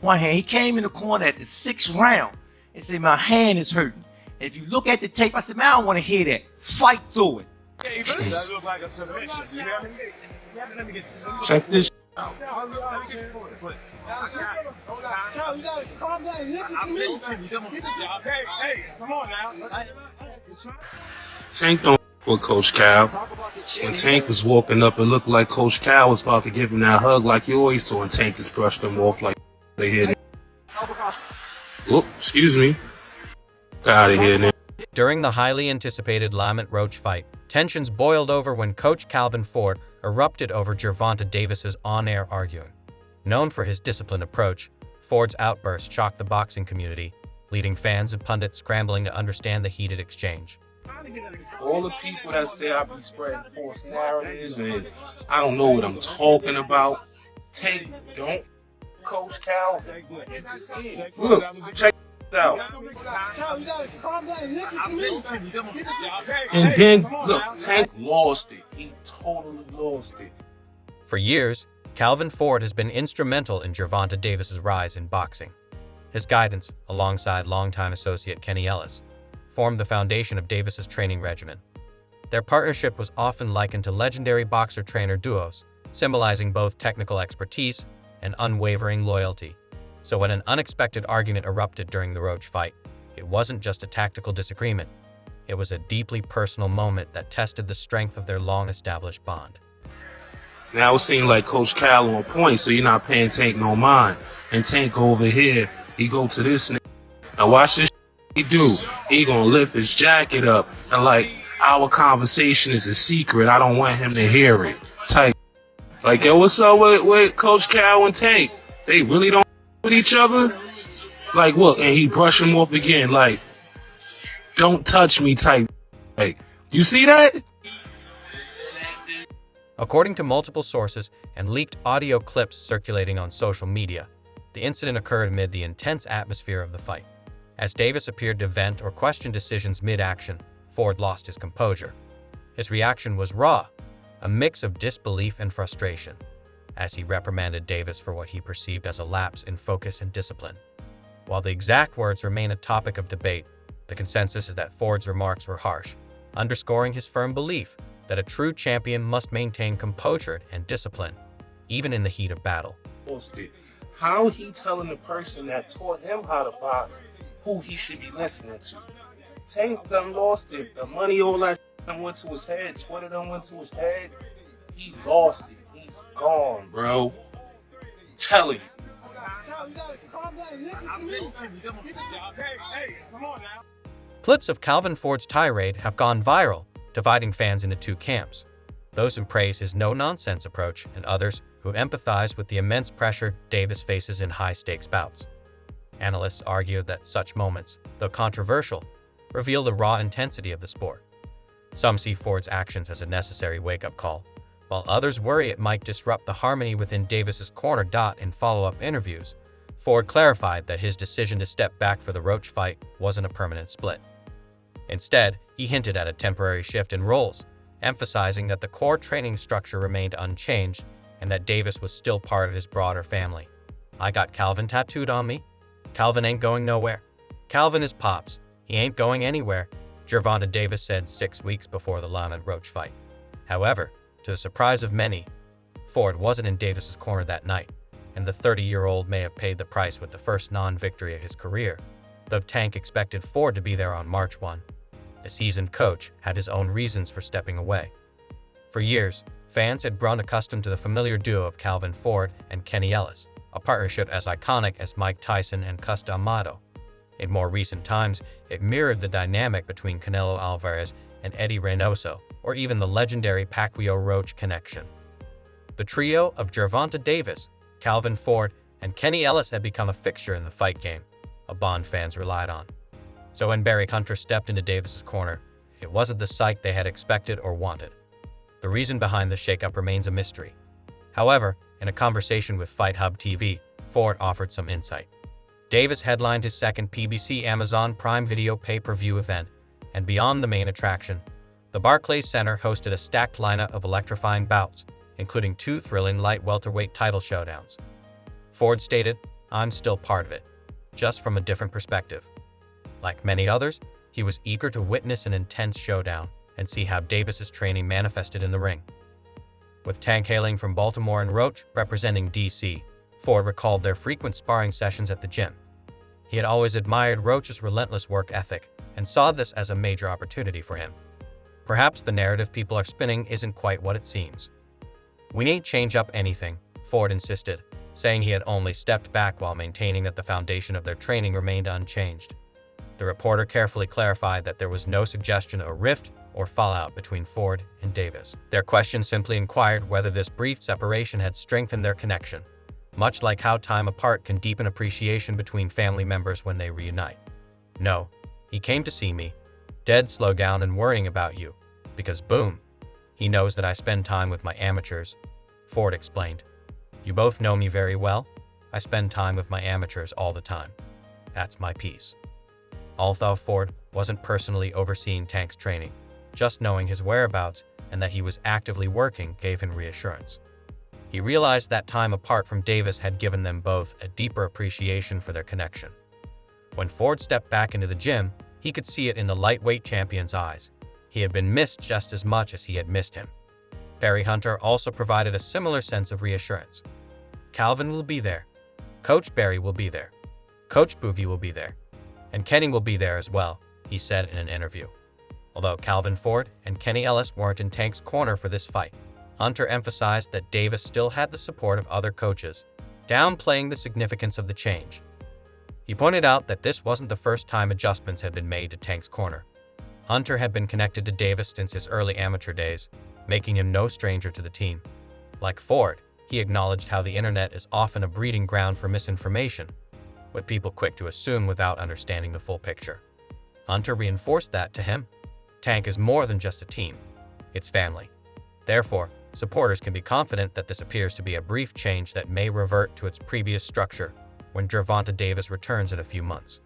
one hand. He came in the corner at the 6th round and said, my hand is hurting. And if you look at the tape, I said, man, I don't want to hear that. Fight through it. That looked like a submission. You know what I mean? Check this out. Cal, you guys calm down. Listen to me. Hey, come on now. Tank don't with Coach Cal. When Tank was walking up, it looked like Coach Cal was about to give him that hug like you always do, and Tank just brushed him off like they hit. Whoop, excuse me. Out of here now. During the highly anticipated Lamont Roach fight, tensions boiled over when Coach Calvin Ford erupted over Gervonta Davis's on-air arguing. Known for his disciplined approach, Ford's outburst shocked the boxing community, leading fans and pundits scrambling to understand the heated exchange. All the people that say I be spreading false narratives and I don't know what I'm talking about, Tank don't Coach Cal. You can see it. Look, check it out. Cal, you guys calm down. Listen to me. And then, look, Tank lost it. He totally lost it. For years, Calvin Ford has been instrumental in Gervonta Davis's rise in boxing. His guidance, alongside longtime associate Kenny Ellis, formed the foundation of Davis's training regimen. Their partnership was often likened to legendary boxer-trainer duos, symbolizing both technical expertise and unwavering loyalty. So when an unexpected argument erupted during the Roach fight, it wasn't just a tactical disagreement. It was a deeply personal moment that tested the strength of their long-established bond. Now it seems like Coach Cal on point, so you're not paying Tank no mind. And Tank go over here, he go to this nigga. Now watch this he do. He gonna lift his jacket up and like, our conversation is a secret. I don't want him to hear it. Type. Like, yo, what's up with Coach Cal and Tank? They really don't with each other? Like, what? And he brush him off again. Like, don't touch me type. Like, you see that? According to multiple sources and leaked audio clips circulating on social media, the incident occurred amid the intense atmosphere of the fight. As Davis appeared to vent or question decisions mid-action, Ford lost his composure. His reaction was raw, a mix of disbelief and frustration, as he reprimanded Davis for what he perceived as a lapse in focus and discipline. While the exact words remain a topic of debate, the consensus is that Ford's remarks were harsh, underscoring his firm belief that a true champion must maintain composure and discipline, even in the heat of battle. How he telling the person that taught him how to box who he should be listening to? Tank done lost it. The money, all that done went to his head. Twitter done went to his head. He lost it. He's gone, bro. I'm telling you. Cal, you guys calm down. Listen to me. Hey, come on now. Clips of Calvin Ford's tirade have gone viral, dividing fans into two camps: those who praise his no-nonsense approach and others who empathize with the immense pressure Davis faces in high-stakes bouts. Analysts argue that such moments, though controversial, reveal the raw intensity of the sport. Some see Ford's actions as a necessary wake-up call, while others worry it might disrupt the harmony within Davis's corner. In follow-up interviews, Ford clarified that his decision to step back for the Roach fight wasn't a permanent split. Instead, he hinted at a temporary shift in roles, emphasizing that the core training structure remained unchanged and that Davis was still part of his broader family. "I got Calvin tattooed on me. Calvin ain't going nowhere. Calvin is Pops. He ain't going anywhere," Gervonta Davis said 6 weeks before the Lamont Roach fight. However, to the surprise of many, Ford wasn't in Davis's corner that night, and the 30-year-old may have paid the price with the first non-victory of his career, though Tank expected Ford to be there on March 1. The seasoned coach had his own reasons for stepping away. For years, fans had grown accustomed to the familiar duo of Calvin Ford and Kenny Ellis, a partnership as iconic as Mike Tyson and Cus D'Amato. In more recent times, it mirrored the dynamic between Canelo Alvarez and Eddie Reynoso, or even the legendary Pacquiao-Roach connection. The trio of Gervonta Davis, Calvin Ford, and Kenny Ellis had become a fixture in the fight game, a bond fans relied on. So when Barry Hunter stepped into Davis's corner, it wasn't the sight they had expected or wanted. The reason behind the shakeup remains a mystery. However, in a conversation with Fight Hub TV, Ford offered some insight. Davis headlined his second PBC Amazon Prime Video pay-per-view event, and beyond the main attraction, the Barclays Center hosted a stacked lineup of electrifying bouts, including 2 thrilling light welterweight title showdowns. Ford stated, I'm still part of it, just from a different perspective. Like many others, he was eager to witness an intense showdown and see how Davis's training manifested in the ring. With Tank hailing from Baltimore and Roach representing DC, Ford recalled their frequent sparring sessions at the gym. He had always admired Roach's relentless work ethic and saw this as a major opportunity for him. Perhaps the narrative people are spinning isn't quite what it seems. "We ain't change up anything," Ford insisted, saying he had only stepped back while maintaining that the foundation of their training remained unchanged. The reporter carefully clarified that there was no suggestion of a rift or fallout between Ford and Davis. Their question simply inquired whether this brief separation had strengthened their connection, much like how time apart can deepen appreciation between family members when they reunite. "No, he came to see me, dead slow down and worrying about you, because boom, he knows that I spend time with my amateurs," Ford explained. "You both know me very well. I spend time with my amateurs all the time. That's my piece." Although Ford wasn't personally overseeing Tank's training, just knowing his whereabouts and that he was actively working gave him reassurance. He realized that time apart from Davis had given them both a deeper appreciation for their connection. When Ford stepped back into the gym, he could see it in the lightweight champion's eyes. He had been missed just as much as he had missed him. Barry Hunter also provided a similar sense of reassurance. "Calvin will be there. Coach Barry will be there. Coach Boovie will be there. And Kenny will be there as well," he said in an interview. Although Calvin Ford and Kenny Ellis weren't in Tank's corner for this fight, Hunter emphasized that Davis still had the support of other coaches, downplaying the significance of the change. He pointed out that this wasn't the first time adjustments had been made to Tank's corner. Hunter had been connected to Davis since his early amateur days, making him no stranger to the team. Like Ford, he acknowledged how the internet is often a breeding ground for misinformation, with people quick to assume without understanding the full picture. Hunter reinforced that to him. Tank is more than just a team. It's family. Therefore, supporters can be confident that this appears to be a brief change that may revert to its previous structure when Gervonta Davis returns in a few months.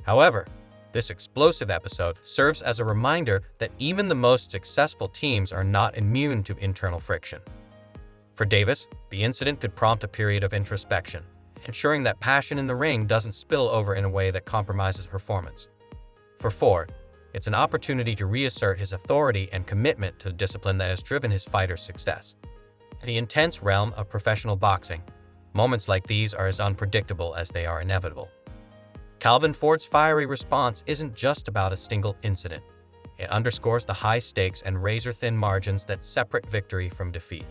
However, this explosive episode serves as a reminder that even the most successful teams are not immune to internal friction. For Davis, the incident could prompt a period of introspection, ensuring that passion in the ring doesn't spill over in a way that compromises performance. For Ford, it's an opportunity to reassert his authority and commitment to the discipline that has driven his fighter's success. In the intense realm of professional boxing, moments like these are as unpredictable as they are inevitable. Calvin Ford's fiery response isn't just about a single incident. It underscores the high stakes and razor-thin margins that separate victory from defeat.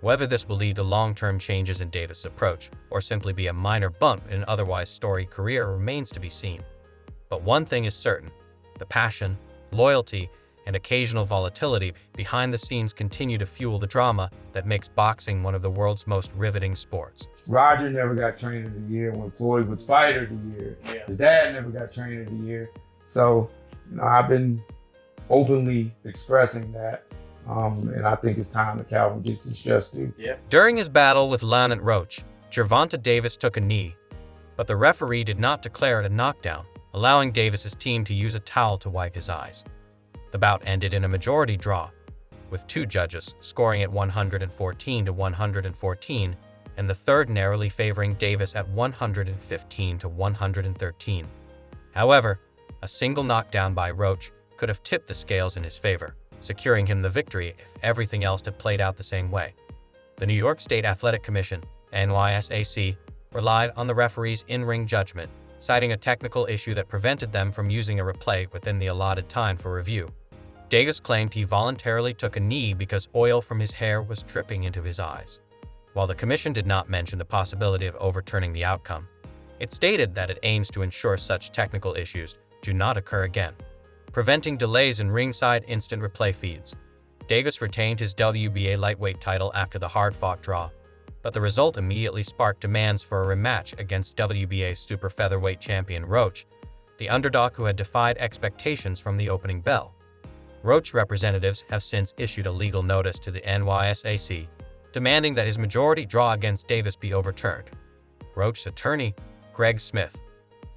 Whether this will lead to long-term changes in Davis' approach or simply be a minor bump in an otherwise storied career remains to be seen. But one thing is certain: the passion, loyalty, and occasional volatility behind the scenes continue to fuel the drama that makes boxing one of the world's most riveting sports. Roger never got Trainer of the Year when Floyd was Fighter of the Year. Yeah. His dad never got Trainer of the Year. So, I've been openly expressing that. And I think it's time that Calvin gets his just due. Yeah. During his battle with Lamont Roach, Gervonta Davis took a knee, but the referee did not declare it a knockdown, allowing Davis's team to use a towel to wipe his eyes. The bout ended in a majority draw, with two judges scoring at 114 to 114, and the third narrowly favoring Davis at 115 to 113. However, a single knockdown by Roach could have tipped the scales in his favor, securing him the victory if everything else had played out the same way. The New York State Athletic Commission, NYSAC, relied on the referee's in-ring judgment, citing a technical issue that prevented them from using a replay within the allotted time for review. Davis claimed he voluntarily took a knee because oil from his hair was dripping into his eyes. While the commission did not mention the possibility of overturning the outcome, it stated that it aims to ensure such technical issues do not occur again, preventing delays in ringside instant replay feeds. Davis retained his WBA lightweight title after the hard-fought draw, but the result immediately sparked demands for a rematch against WBA super featherweight champion Roach, the underdog who had defied expectations from the opening bell. Roach representatives have since issued a legal notice to the NYSAC, demanding that his majority draw against Davis be overturned. Roach's attorney, Greg Smith,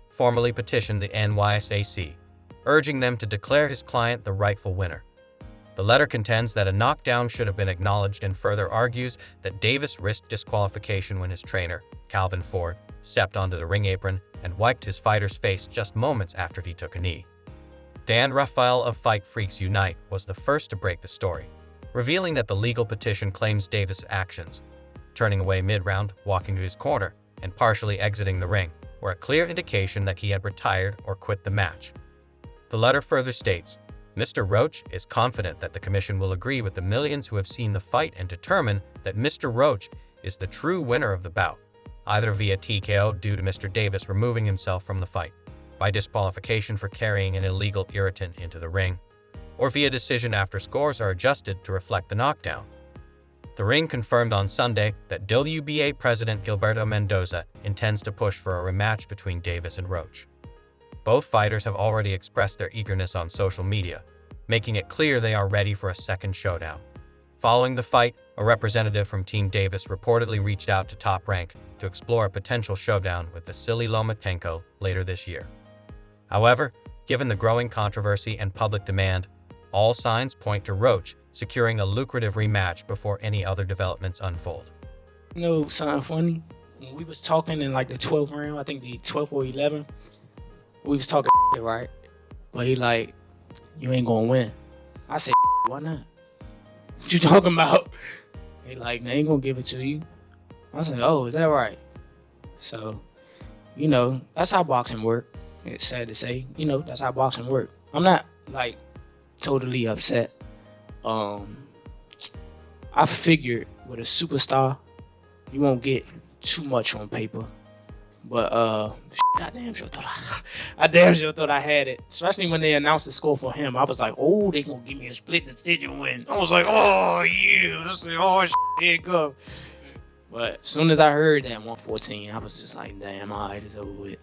formally petitioned the NYSAC, urging them to declare his client the rightful winner. The letter contends that a knockdown should have been acknowledged and further argues that Davis risked disqualification when his trainer, Calvin Ford, stepped onto the ring apron and wiped his fighter's face just moments after he took a knee. Dan Rafael of Fight Freaks Unite was the first to break the story, revealing that the legal petition claims Davis' actions, turning away mid-round, walking to his corner, and partially exiting the ring, were a clear indication that he had retired or quit the match. The letter further states, Mr. Roach is confident that the commission will agree with the millions who have seen the fight and determine that Mr. Roach is the true winner of the bout, either via TKO due to Mr. Davis removing himself from the fight, by disqualification for carrying an illegal irritant into the ring, or via decision after scores are adjusted to reflect the knockdown. The ring confirmed on Sunday that WBA President Gilberto Mendoza intends to push for a rematch between Davis and Roach. Both fighters have already expressed their eagerness on social media, making it clear they are ready for a second showdown. Following the fight, a representative from Team Davis reportedly reached out to Top Rank to explore a potential showdown with Vasily Lomachenko later this year. However, given the growing controversy and public demand, all signs point to Roach securing a lucrative rematch before any other developments unfold. You know something funny? When we was talking in like the 12th round, I think the 12th or 11th, we was talking right? But he like, you ain't gonna win. I said, why not? What you talking about? He like, they ain't gonna give it to you. I said, oh, is that right? So, you know, that's how boxing work. It's sad to say, you know, that's how boxing work. I'm not like totally upset. I figured with a superstar, you won't get too much on paper. But I damn sure thought I had it. Especially when they announced the score for him. I was like, oh, they gonna give me a split decision win. I was like, oh yeah. I was like, oh shit, here it go. But as soon as I heard that 114, I was just like, damn, alright, it's over with.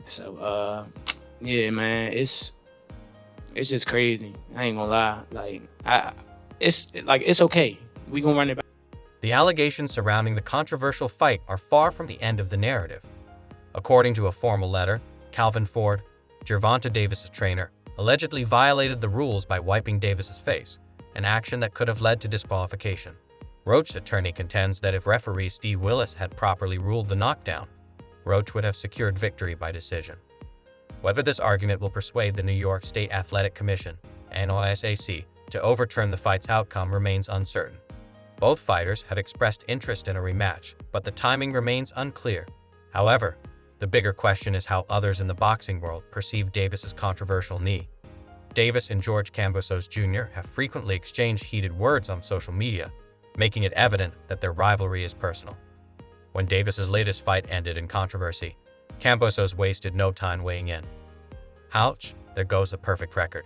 So yeah, man, it's just crazy. I ain't gonna lie. Like it's okay. We gonna run it back. The allegations surrounding the controversial fight are far from the end of the narrative. According to a formal letter, Calvin Ford, Gervonta Davis' trainer, allegedly violated the rules by wiping Davis' face, an action that could have led to disqualification. Roach's attorney contends that if referee Steve Willis had properly ruled the knockdown, Roach would have secured victory by decision. Whether this argument will persuade the New York State Athletic Commission, NYSAC, to overturn the fight's outcome remains uncertain. Both fighters have expressed interest in a rematch, but the timing remains unclear. However, the bigger question is how others in the boxing world perceive Davis's controversial knee. Davis and George Kambosos Jr. have frequently exchanged heated words on social media, making it evident that their rivalry is personal. When Davis's latest fight ended in controversy, Kambosos wasted no time weighing in. Ouch, there goes the perfect record.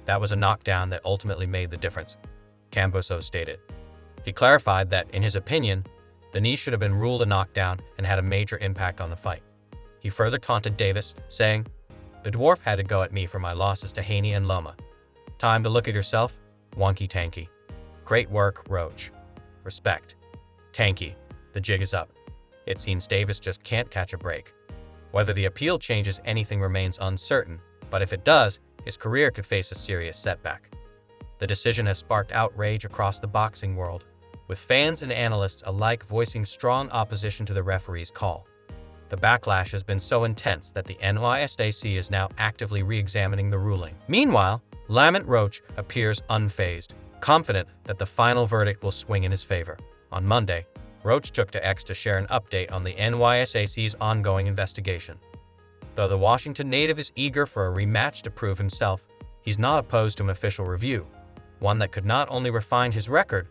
That was a knockdown that ultimately made the difference, Kambosos stated. He clarified that, in his opinion, the knee should have been ruled a knockdown and had a major impact on the fight. He further taunted Davis, saying, "The dwarf had to go at me for my losses to Haney and Loma. Time to look at yourself, wonky tanky. Great work, Roach. Respect. Tanky, the jig is up. It seems Davis just can't catch a break. Whether the appeal changes anything remains uncertain, but if it does, his career could face a serious setback." The decision has sparked outrage across the boxing world, with fans and analysts alike voicing strong opposition to the referee's call. The backlash has been so intense that the NYSAC is now actively re-examining the ruling. Meanwhile, Lamont Roach appears unfazed, confident that the final verdict will swing in his favor. On Monday, Roach took to X to share an update on the NYSAC's ongoing investigation. Though the Washington native is eager for a rematch to prove himself, he's not opposed to an official review, one that could not only refine his record,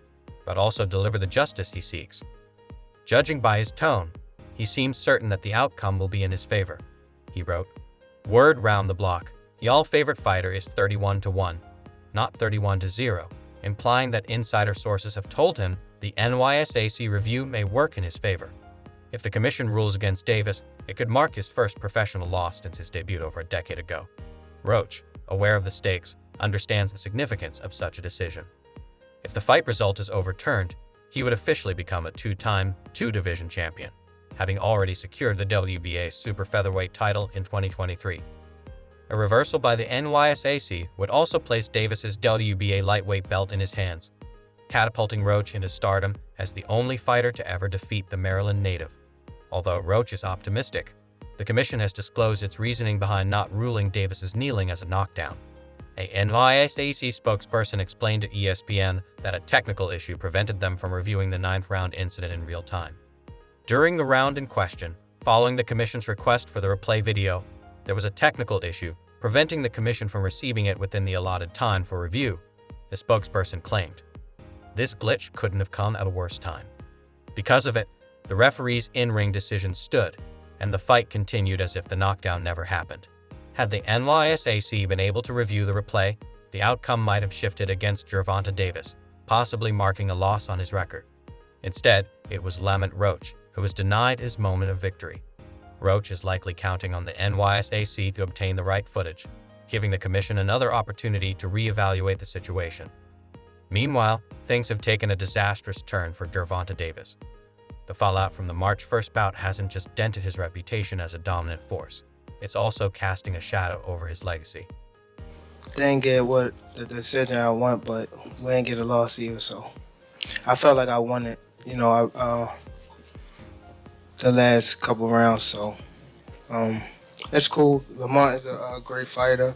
but also deliver the justice he seeks. Judging by his tone, he seems certain that the outcome will be in his favor. He wrote, "Word round the block, y'all favorite fighter is 31-1, not 31-0, implying that insider sources have told him the NYSAC review may work in his favor. If the commission rules against Davis, it could mark his first professional loss since his debut over a decade ago." Roach, aware of the stakes, understands the significance of such a decision. If the fight result is overturned, he would officially become a two-time, two-division champion, having already secured the WBA super featherweight title in 2023. A reversal by the NYSAC would also place Davis's WBA lightweight belt in his hands. catapulting Roach into stardom as the only fighter to ever defeat the Maryland native. Although Roach is optimistic, the commission has disclosed its reasoning behind not ruling Davis's kneeling as a knockdown. A NYSAC spokesperson explained to ESPN that a technical issue prevented them from reviewing the 9th round incident in real time. During the round in question, following the commission's request for the replay video, there was a technical issue preventing the commission from receiving it within the allotted time for review, the spokesperson claimed. This glitch couldn't have come at a worse time. Because of it, the referee's in-ring decision stood, and the fight continued as if the knockdown never happened. Had the NYSAC been able to review the replay, the outcome might have shifted against Gervonta Davis, possibly marking a loss on his record. Instead, it was Lamont Roach who was denied his moment of victory. Roach is likely counting on the NYSAC to obtain the right footage, giving the commission another opportunity to reevaluate the situation. Meanwhile, things have taken a disastrous turn for Gervonta Davis. The fallout from the March 1st bout hasn't just dented his reputation as a dominant force, it's also casting a shadow over his legacy. Didn't get what the decision I want, but we didn't get a loss either, so I felt like I won it, the last couple rounds, so it's cool. Lamont is a great fighter.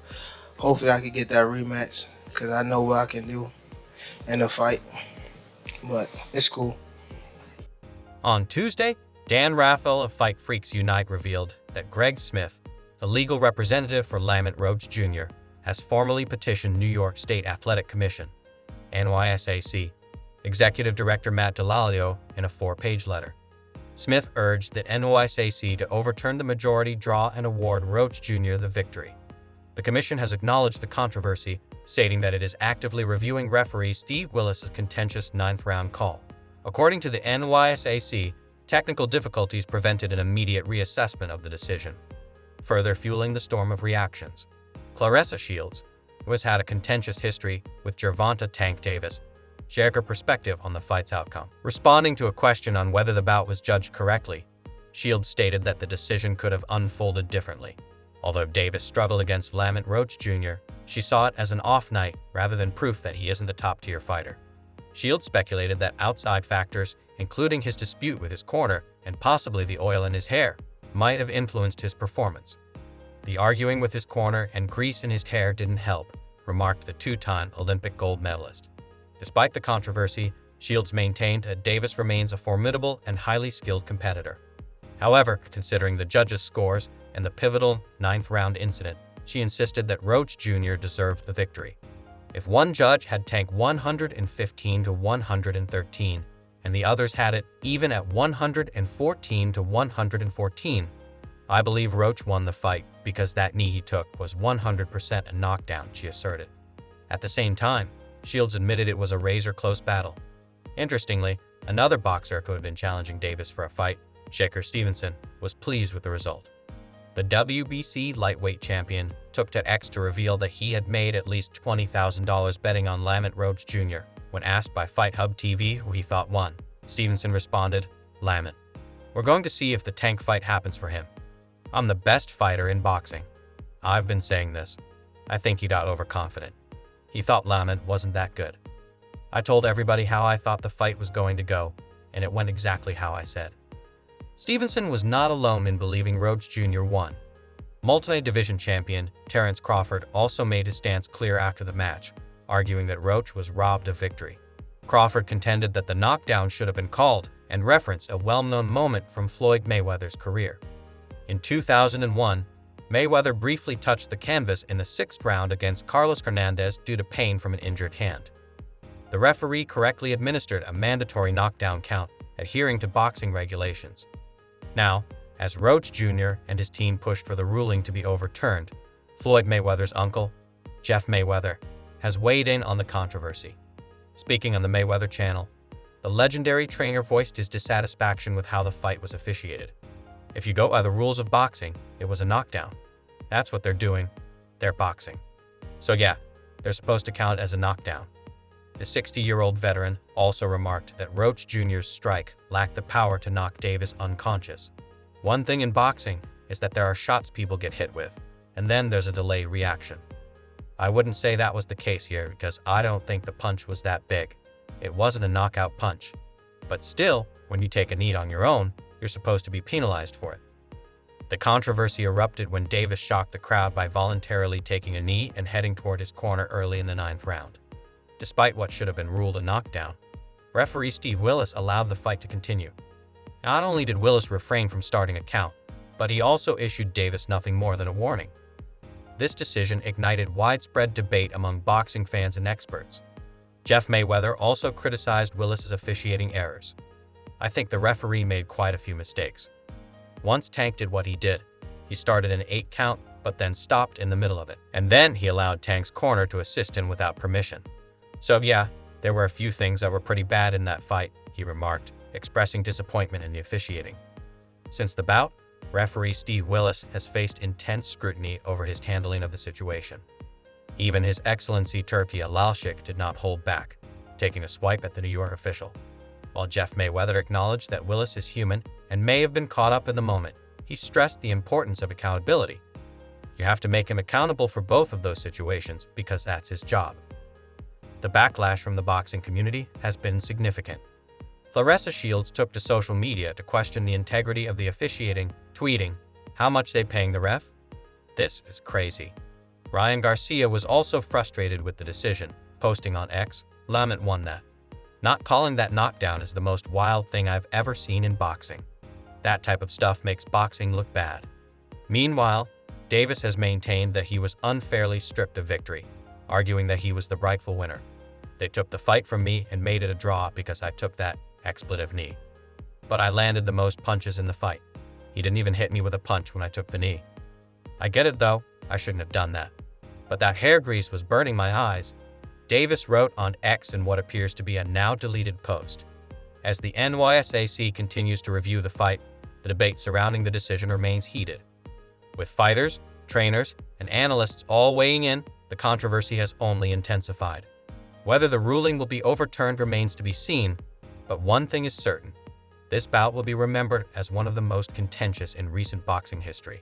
Hopefully I can get that rematch because I know what I can do in a fight, but it's cool. On Tuesday, Dan Raffel of Fight Freaks Unite revealed that Greg Smith, the legal representative for Lamont Roach Jr., has formally petitioned New York State Athletic Commission, NYSAC, Executive Director Matt Delalio in a 4-page letter. Smith urged the NYSAC to overturn the majority draw and award Roach Jr. the victory. The commission has acknowledged the controversy, stating that it is actively reviewing referee Steve Willis's contentious 9th round call. According to the NYSAC, technical difficulties prevented an immediate reassessment of the decision, further fueling the storm of reactions. Claressa Shields, who has had a contentious history with Gervonta "Tank" Davis, shared her perspective on the fight's outcome. Responding to a question on whether the bout was judged correctly, Shields stated that the decision could have unfolded differently. Although Davis struggled against Lamont Roach Jr., she saw it as an off night rather than proof that he isn't the top-tier fighter. Shields speculated that outside factors, including his dispute with his corner and possibly the oil in his hair, might have influenced his performance. The arguing with his corner and grease in his hair didn't help, remarked the 2-time Olympic gold medalist. Despite the controversy, Shields maintained that Davis remains a formidable and highly skilled competitor. However, considering the judges' scores and the pivotal 9th round incident, she insisted that Roach Jr. deserved the victory. If one judge had Tank 115 to 113, and the others had it even at 114 to 114, I believe Roach won the fight because that knee he took was 100% a knockdown, she asserted. At the same time, Shields admitted it was a razor-close battle. Interestingly, another boxer who had been challenging Davis for a fight, Shakur Stevenson, was pleased with the result. The WBC lightweight champion took to X to reveal that he had made at least $20,000 betting on Lamont Roach Jr. When asked by Fight Hub TV who he thought won, Stevenson responded, "Lamont. We're going to see if the Tank fight happens for him. I'm the best fighter in boxing. I've been saying this. I think he got overconfident. He thought Lamont wasn't that good. I told everybody how I thought the fight was going to go, and it went exactly how I said." Stevenson was not alone in believing Roach Jr. won. Multi-division champion Terrence Crawford also made his stance clear after the match, arguing that Roach was robbed of victory. Crawford contended that the knockdown should have been called and referenced a well-known moment from Floyd Mayweather's career. In 2001, Mayweather briefly touched the canvas in the 6th round against Carlos Hernandez due to pain from an injured hand. The referee correctly administered a mandatory knockdown count, adhering to boxing regulations. Now, as Roach Jr. and his team pushed for the ruling to be overturned, Floyd Mayweather's uncle, Jeff Mayweather, has weighed in on the controversy. Speaking on the Mayweather channel, the legendary trainer voiced his dissatisfaction with how the fight was officiated. "If you go by the rules of boxing, it was a knockdown. That's what they're doing. They're boxing. So yeah, they're supposed to count it as a knockdown." The 60-year-old veteran also remarked that Roach Jr.'s strike lacked the power to knock Davis unconscious. "One thing in boxing is that there are shots people get hit with, and then there's a delayed reaction. I wouldn't say that was the case here because I don't think the punch was that big. it wasn't a knockout punch. But still, when you take a knee on your own, you're supposed to be penalized for it. The controversy erupted when Davis shocked the crowd by voluntarily taking a knee and heading toward his corner early in the 9th round. Despite what should have been ruled a knockdown, referee Steve Willis allowed the fight to continue. Not only did Willis refrain from starting a count, but he also issued Davis nothing more than a warning. This decision ignited widespread debate among boxing fans and experts. Jeff Mayweather also criticized Willis's officiating errors. I think the referee made quite a few mistakes. Once Tank did what he did, he started an 8 count, but then stopped in the middle of it. And then he allowed Tank's corner to assist him without permission. So yeah, there were a few things that were pretty bad in that fight, he remarked, expressing disappointment in the officiating. Since the bout, referee Steve Willis has faced intense scrutiny over his handling of the situation. Even His Excellency Turki Alalshik did not hold back, taking a swipe at the New York official. While Jeff Mayweather acknowledged that Willis is human and may have been caught up in the moment, he stressed the importance of accountability. You have to make him accountable for both of those situations because that's his job. The backlash from the boxing community has been significant. Claressa Shields took to social media to question the integrity of the officiating, tweeting, "How much they paying the ref? This is crazy." Ryan Garcia was also frustrated with the decision, posting on X, "Lamont won that. Not calling that knockdown is the most wild thing I've ever seen in boxing. That type of stuff makes boxing look bad." Meanwhile, Davis has maintained that he was unfairly stripped of victory, arguing that he was the rightful winner. "They took the fight from me and made it a draw because I took that expletive knee. But I landed the most punches in the fight. He didn't even hit me with a punch when I took the knee. I get it though, I shouldn't have done that. But that hair grease was burning my eyes," Davis wrote on X in what appears to be a now-deleted post. As the NYSAC continues to review the fight, the debate surrounding the decision remains heated. With fighters, trainers, and analysts all weighing in, the controversy has only intensified. Whether the ruling will be overturned remains to be seen, but one thing is certain: this bout will be remembered as one of the most contentious in recent boxing history.